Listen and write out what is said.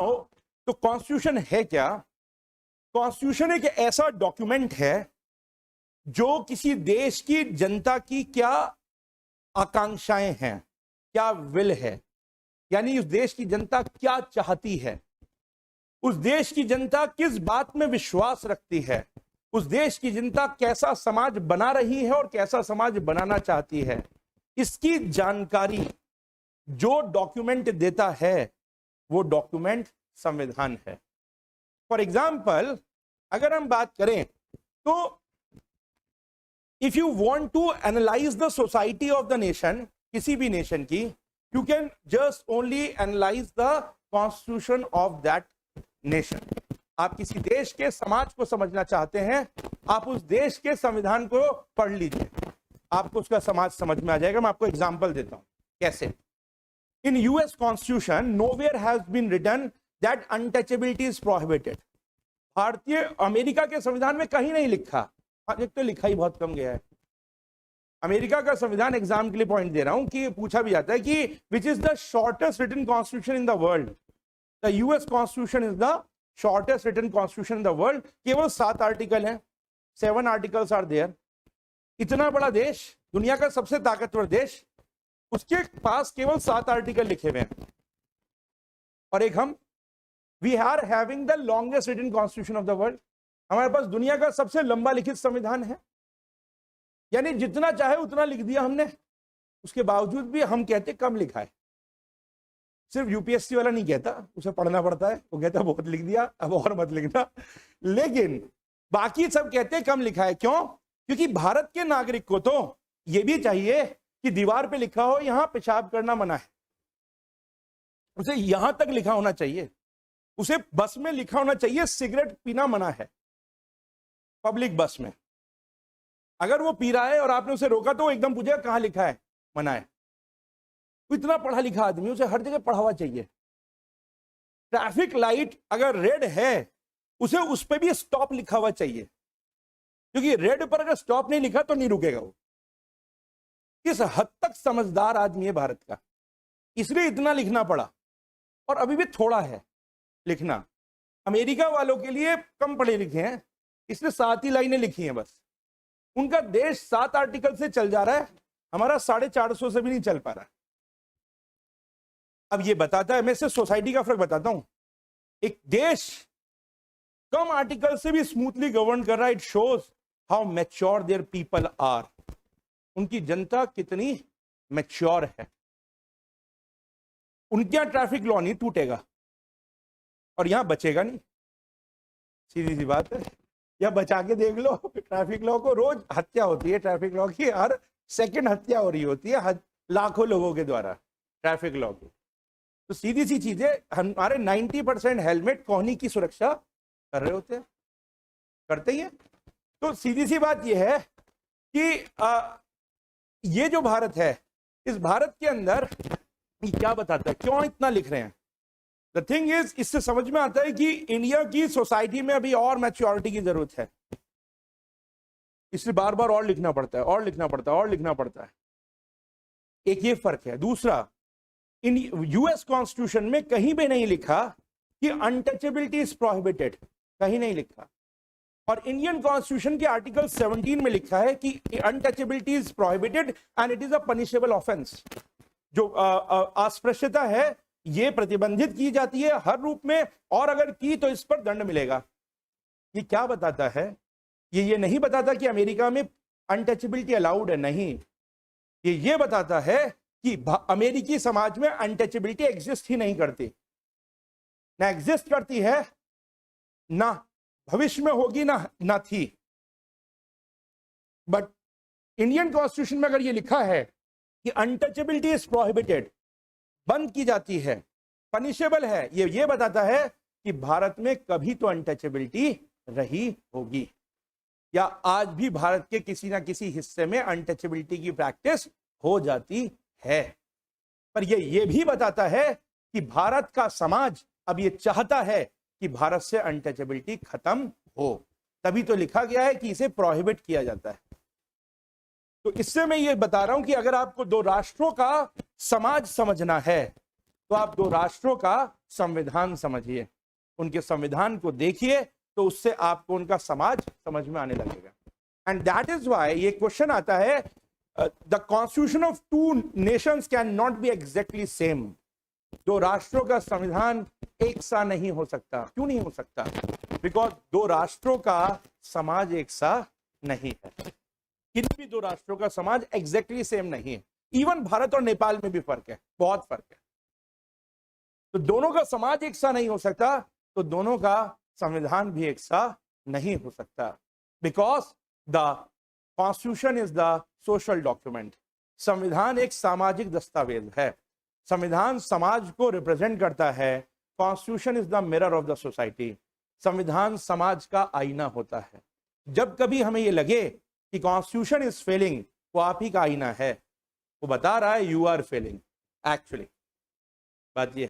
तो कॉन्स्टिट्यूशन है क्या? कॉन्स्टिट्यूशन एक ऐसा डॉक्यूमेंट है जो किसी देश की जनता की क्या आकांक्षाएं हैं, क्या विल है, यानी उस देश की जनता क्या चाहती है, उस देश की जनता किस बात में विश्वास रखती है, उस देश की जनता कैसा समाज बना रही है और कैसा समाज बनाना चाहती है, इसकी जानकारी जो डॉक्यूमेंट देता है वो डॉक्यूमेंट संविधान है। फॉर एग्जाम्पल अगर हम बात करें तो if you want to analyse the society of the nation, किसी भी नेशन की, you can just only analyse the constitution of that nation. आप किसी देश के समाज को समझना चाहते हैं, आप उस देश के संविधान को पढ़ लीजिए, आपको उसका समाज समझ में आ जाएगा। मैं आपको एग्जांपल देता हूं कैसे। In US constitution nowhere has been written that untouchability is prohibited. भारतीय अमेरिका के संविधान में कहीं नहीं लिखा, आज एक तो लिखा ही बहुत कम गया है। अमेरिका का संविधान एग्जाम के लिए पॉइंट दे रहा हूं कि पूछा भी जाता है कि which is the shortest written constitution in the world. The US constitution is the shortest written constitution in the world. केवल 7 आर्टिकल हैं, 7 आर्टिकल्स आर देयर। इतना बड़ा देश, दुनिया का सबसे ताकतवर देश, उसके पास केवल 7 आर्टिकल लिखे हुए हैं। और एक हम, we are having the longest written constitution of the world. हमारे पास दुनिया का सबसे लंबा लिखित संविधान है, यानी जितना चाहे उतना लिख दिया हमने। उसके बावजूद भी हम कहते कम लिखा है। सिर्फ यूपीएससी वाला नहीं कहता, उसे पढ़ना पड़ता है, वो कहता बहुत लिख दिया अब और मत लिखना। लेकिन बाकी सब कहते कम लिखा है। क्यों? क्योंकि भारत के नागरिक को तो ये भी चाहिए कि दीवार पे लिखा हो यहां पेशाब करना मना है, उसे यहां तक लिखा होना चाहिए। उसे बस में लिखा होना चाहिए सिगरेट पीना मना है, पब्लिक बस में। अगर वो पी रहा है और आपने उसे रोका तो वो एकदम पूछेगा कहां लिखा है मना है। इतना पढ़ा लिखा आदमी, उसे हर जगह पढ़ा हुआ चाहिए। ट्रैफिक लाइट अगर रेड है उसे उस पर भी स्टॉप लिखा हुआ चाहिए, क्योंकि रेड पर अगर स्टॉप नहीं लिखा तो नहीं रुकेगा वो। इस हद तक समझदार आदमी है भारत का, इसलिए इतना लिखना पड़ा। और अभी भी थोड़ा है लिखना। अमेरिका वालों के लिए कम पढ़े लिखे हैं, इसलिए 7 ही लाइनें लिखी हैं बस। उनका देश 7 आर्टिकल से चल जा रहा है, हमारा 450 से भी नहीं चल पा रहा। अब ये बताता है, मैं सिर्फ सोसाइटी का फर्क बताता हूं। एक देश कम आर्टिकल से भी स्मूथली गवर्न कर रहा है, it shows how mature their people are. उनकी जनता कितनी मैच्योर है। उनके यहां ट्रैफिक लॉ नहीं टूटेगा और यहां बचेगा नहीं। सीधी सी बात है, या बचा के देख लो ट्रैफिक लॉ को। रोज हत्या होती है ट्रैफिक लॉ की, हर सेकंड हत्या हो रही होती है लाखों लोगों के द्वारा ट्रैफिक लॉ की। तो सीधी सी चीजें, हमारे 90% हेलमेट कोहनी की सुरक्षा कर रहे होते हैं, करते ही है। तो सीधी सी बात यह है कि ये जो भारत है, इस भारत के अंदर ये क्या बताता है, क्यों इतना लिख रहे हैं। द थिंग इज, इससे समझ में आता है कि इंडिया की सोसाइटी में अभी और मैच्योरिटी की जरूरत है, इसलिए बार बार और लिखना पड़ता है, और लिखना पड़ता है, और लिखना पड़ता है। एक ये फर्क है। दूसरा, इन यूएस कॉन्स्टिट्यूशन में कहीं भी नहीं लिखा कि अनटचेबिलिटी इज प्रोहिबिटेड, कहीं नहीं लिखा। और इंडियन कॉन्स्टिट्यूशन के आर्टिकल 17 में लिखा है कि untouchability is prohibited and it is a punishable offence. जो अस्पृश्यता है ये प्रतिबंधित की जाती है हर रूप में, और अगर की तो इस पर दंड मिलेगा। ये क्या बताता है? ये नहीं बताता कि अमेरिका में अनटचेबिलिटी अलाउड है, नहीं। ये बताता है कि अमेरिकी समाज में अनटचेबिलिटी एग्जिस्ट ही नहीं करती, ना एग्जिस्ट करती है, ना भविष्य में होगी, ना थी। बट इंडियन कॉन्स्टिट्यूशन में अगर ये लिखा है कि अनटचेबिलिटी इज प्रोहिबिटेड, बंद की जाती है, पनिशेबल है, ये बताता है कि भारत में कभी तो अनटचेबिलिटी रही होगी, या आज भी भारत के किसी ना किसी हिस्से में अनटचेबिलिटी की प्रैक्टिस हो जाती है। पर ये भी बताता है कि भारत का समाज अब ये चाहता है कि भारत से अनटचेबिलिटी खत्म हो, तभी तो लिखा गया है कि इसे प्रोहिबिट किया जाता है। तो इससे मैं ये बता रहा हूं कि अगर आपको 2 राष्ट्रों का समाज समझना है तो आप दो राष्ट्रों का संविधान समझिए, उनके संविधान को देखिए, तो उससे आपको उनका समाज समझ में आने लगेगा। एंड दैट इज वाई ये क्वेश्चन आता है, the constitution of two nations can not be exactly same. दो राष्ट्रों का संविधान एक सा नहीं हो सकता। क्यों नहीं हो सकता? बिकॉज दो राष्ट्रों का समाज एक सा नहीं है। किन्हीं भी दो राष्ट्रों का समाज एग्जैक्टली सेम नहीं है। इवन भारत और नेपाल में भी फर्क है, बहुत फर्क है। तो दोनों का समाज एक सा नहीं हो सकता, तो दोनों का संविधान भी एक सा नहीं हो सकता। Because the constitution is the social document. संविधान एक सामाजिक दस्तावेज है। संविधान समाज को रिप्रेजेंट करता है। Constitution is the mirror of the society. संविधान समाज का आईना होता है। जब कभी हमें ये लगे कि कॉन्स्टिट्यूशन इज फेलिंग, वो आप ही का आईना है, वो बता रहा है यू आर फेलिंग। एक्चुअली बात ये